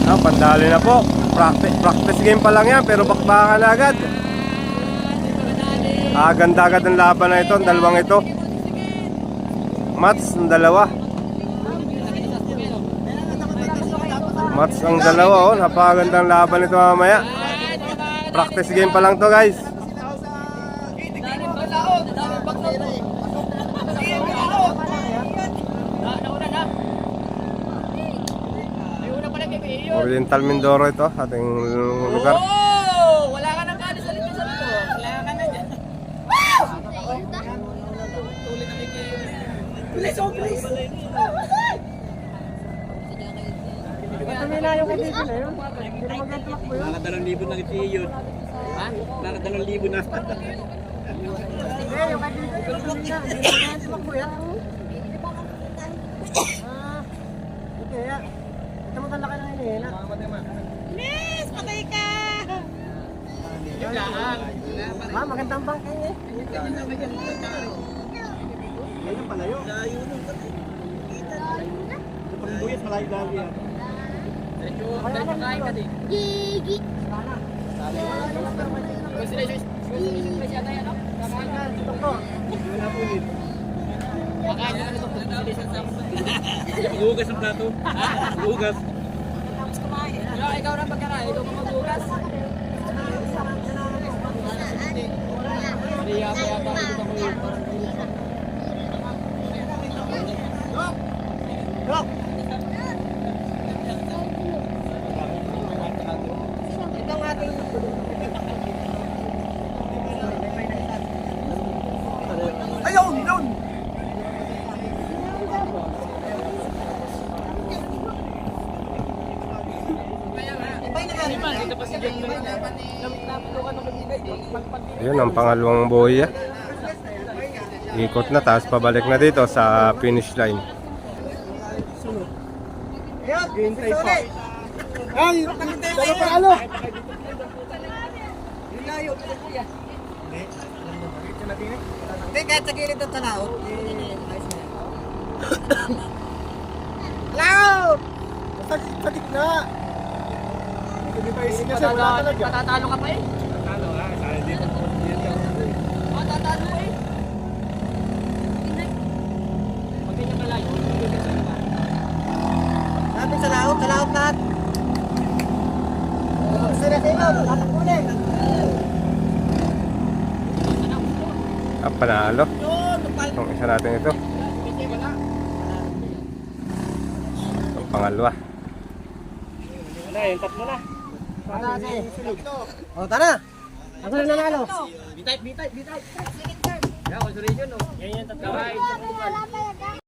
Pandali na po. Practice game pa lang yan, pero bakbakan na agad. Ganda agad ang laban na ito, ang dalawang ito. Mats ang dalawa. Mats ang dalawa, oh. Napakagandang laban ito mamaya. Practice game pa lang to, guys. Oriental Mindoro ito, ating lugar. Oh! Wala ka nang kali sa likod sa ito. Wala ka na dyan. Wow! Tulit na may kayo. Please, oh please! Nakadalawang libo na ito yun. Ha? Nakadalawang libo na. Miss, patay ka! Magandang bangkay eh. Ngayon palayo. Pambuyas malayo-layo yan. Diretso kain ka din. Gigi. Congratulations yata yan, no? Kakain ka. Wala po yun. Kakain ka na ito. Congratulations sa Hugas ang plato. Hugas. ikaw na pagkakain. Ikaw mag-ugas. Hindi yata ito ako yun. Ito ang ating Ayun! Ayun! Ayun ang pangalawang buhay. Ikot na, tapos pabalik na dito sa finish line. Hintay pa. Ay! Dalo pa ano? Hindi, kahit sa gilid ng tanaw. Hello! Sa gitna! Hindi pa isip kasi wala talaga. Patatalo ka pa eh. Tatalo ha? Sana dito. Patatalo ka eh. Pag ganyan kalayo, natin sa laot lahat. Sira sa ilo, tatakbunin. Panalo. Itong isa natin ito. Itong pangalawa. Wala yung tatlo na. O, tara. Ako na nanalo. Bitay. Yan, consolation, no? Yan, tatlo.